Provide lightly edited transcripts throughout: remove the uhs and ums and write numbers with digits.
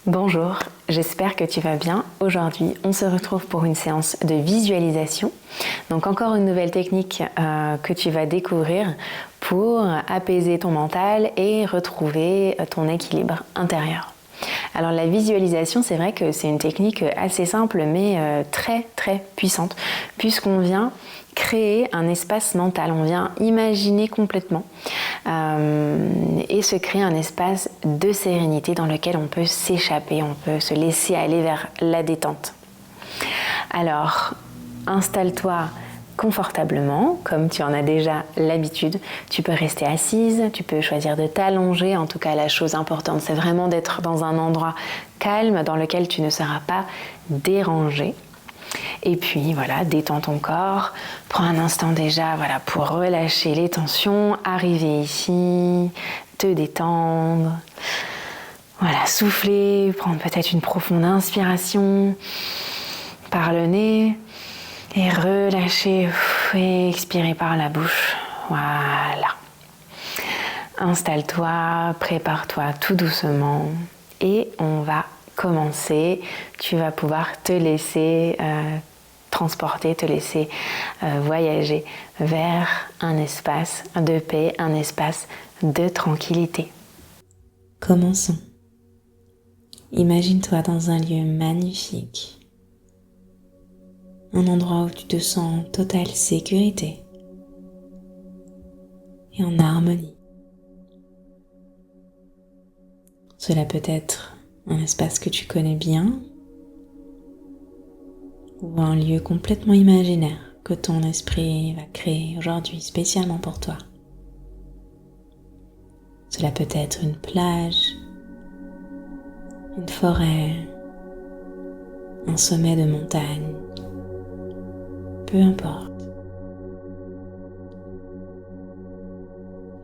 Bonjour, j'espère que tu vas bien. Aujourd'hui, on se retrouve pour une séance de visualisation. Donc encore une nouvelle technique que tu vas découvrir pour apaiser ton mental et retrouver ton équilibre intérieur. Alors la visualisation, c'est vrai que c'est une technique assez simple mais très puissante puisqu'on vient créer un espace mental, on vient imaginer complètement et se créer un espace de sérénité dans lequel on peut s'échapper, on peut se laisser aller vers la détente. Alors, installe-toi confortablement, comme tu en as déjà l'habitude. Tu peux rester assise, tu peux choisir de t'allonger. En tout cas, la chose importante, c'est vraiment d'être dans un endroit calme dans lequel tu ne seras pas dérangé. Et puis voilà, détends ton corps, prends un instant déjà pour relâcher les tensions, arriver ici, te détendre, souffler, prendre peut-être une profonde inspiration par le nez et relâcher et expirer par la bouche, voilà. Installe-toi, prépare-toi tout doucement et on va commencer. Tu vas pouvoir te laisser transporter, te laisser voyager vers un espace de paix, un espace de tranquillité. Commençons. Imagine-toi dans un lieu magnifique, un endroit où tu te sens en totale sécurité et en harmonie. Cela peut être un espace que tu connais bien ou un lieu complètement imaginaire que ton esprit va créer aujourd'hui spécialement pour toi. Cela peut être une plage, une forêt, un sommet de montagne, peu importe.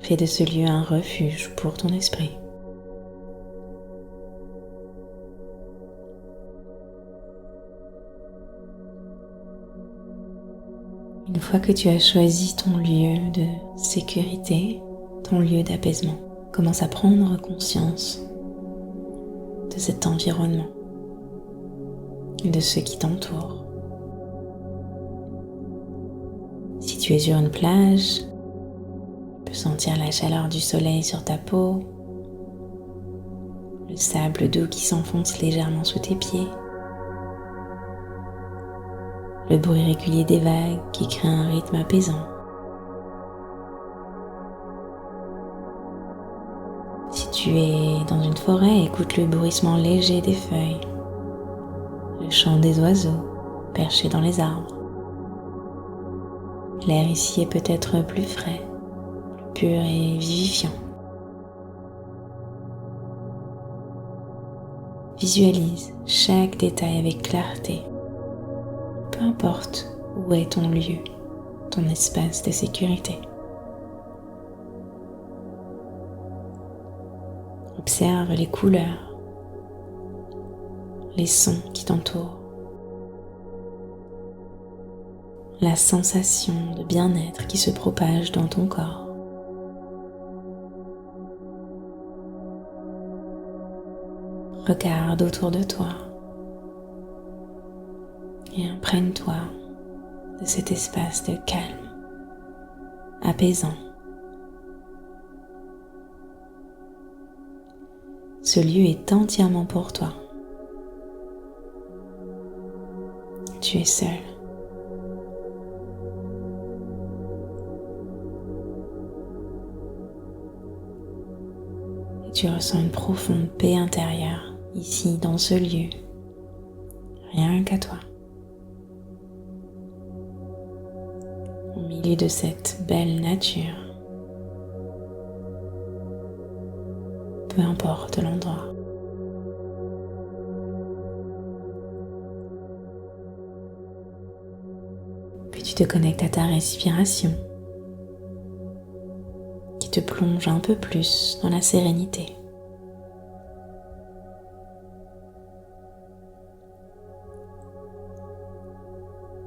Fais de ce lieu un refuge pour ton esprit. Une fois que tu as choisi ton lieu de sécurité, ton lieu d'apaisement, commence à prendre conscience de cet environnement et de ce qui t'entoure. Si tu es sur une plage, tu peux sentir la chaleur du soleil sur ta peau, le sable doux qui s'enfonce légèrement sous tes pieds, le bruit régulier des vagues qui crée un rythme apaisant. Si tu es dans une forêt, écoute le bruissement léger des feuilles, le chant des oiseaux perchés dans les arbres. L'air ici est peut-être plus frais, plus pur et vivifiant. Visualise chaque détail avec clarté. Peu importe où est ton lieu, ton espace de sécurité. Observe les couleurs, les sons qui t'entourent, la sensation de bien-être qui se propage dans ton corps. Regarde autour de toi et imprègne-toi de cet espace de calme, apaisant. Ce lieu est entièrement pour toi. Tu es seul. Et tu ressens une profonde paix intérieure ici dans ce lieu, rien qu'à toi. Au milieu de cette belle nature, peu importe l'endroit. Puis tu te connectes à ta respiration qui te plonge un peu plus dans la sérénité.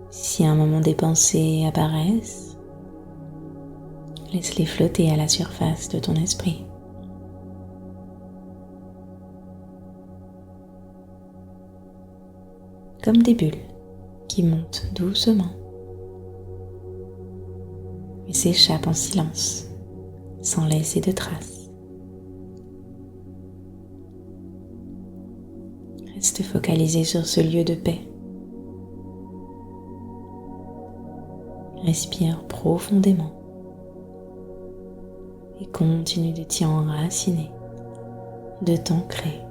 Si à un moment des pensées apparaissent, laisse-les flotter à la surface de ton esprit. comme des bulles qui montent doucement et s'échappent en silence, sans laisser de traces. Reste focalisé sur ce lieu de paix. Respire profondément et continue de t'y enraciner, de t'ancrer.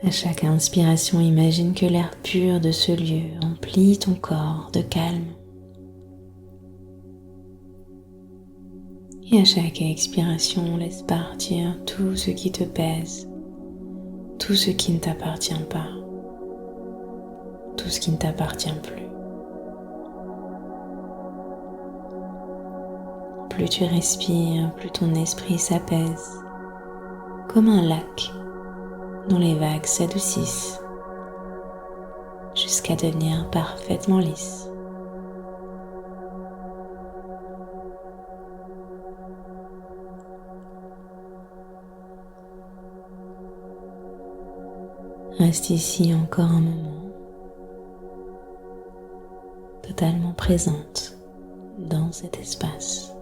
À chaque inspiration, imagine que l'air pur de ce lieu emplit ton corps de calme. Et à chaque expiration, laisse partir tout ce qui te pèse, tout ce qui ne t'appartient pas, tout ce qui ne t'appartient plus. Plus tu respires, plus ton esprit s'apaise, comme un lac dont les vagues s'adoucissent jusqu'à devenir parfaitement lisse. Reste ici encore un moment, totalement présente dans cet espace.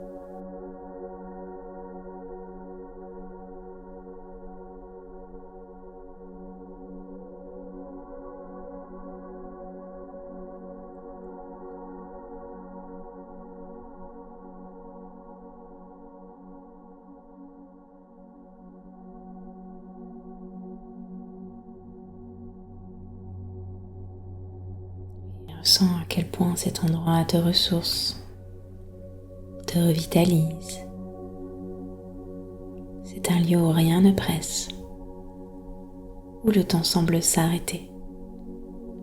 Ressens à quel point cet endroit te ressource, te revitalise. C'est un lieu où rien ne presse, où le temps semble s'arrêter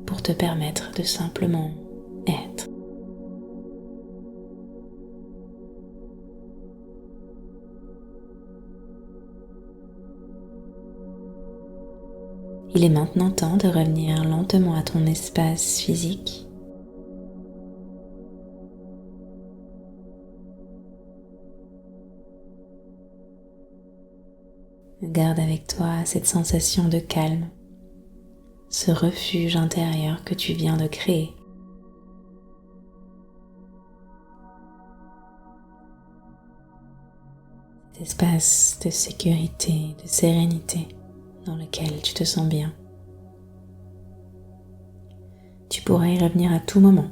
pour te permettre de simplement être. Il est maintenant temps de revenir lentement à ton espace physique. Garde avec toi cette sensation de calme, ce refuge intérieur que tu viens de créer. Cet espace de sécurité, de sérénité dans lequel tu te sens bien. Tu pourras y revenir à tout moment,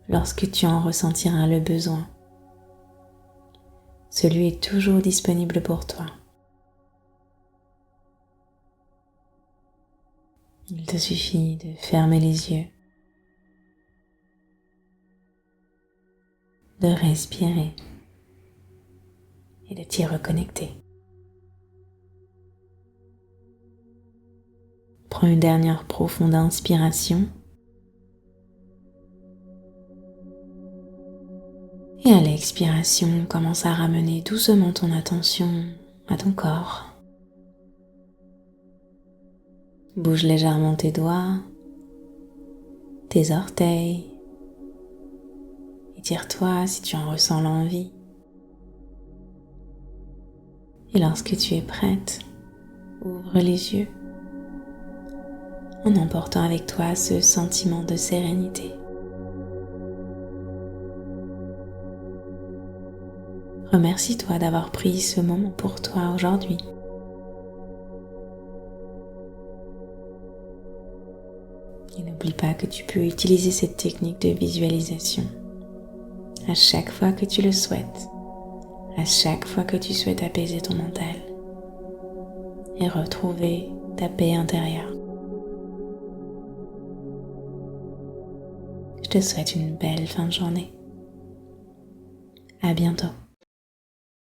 lorsque tu en ressentiras le besoin. Celui est toujours disponible pour toi. Il te suffit de fermer les yeux, de respirer et de t'y reconnecter. Prends une dernière profonde inspiration et à l'expiration, commence à ramener doucement ton attention à ton corps. Bouge légèrement tes doigts, tes orteils, étire-toi si tu en ressens l'envie. Et lorsque tu es prête, ouvre les yeux en emportant avec toi ce sentiment de sérénité. Remercie-toi d'avoir pris ce moment pour toi aujourd'hui. Et n'oublie pas que tu peux utiliser cette technique de visualisation à chaque fois que tu le souhaites, à chaque fois que tu souhaites apaiser ton mental et retrouver ta paix intérieure. Je te souhaite une belle fin de journée. À bientôt.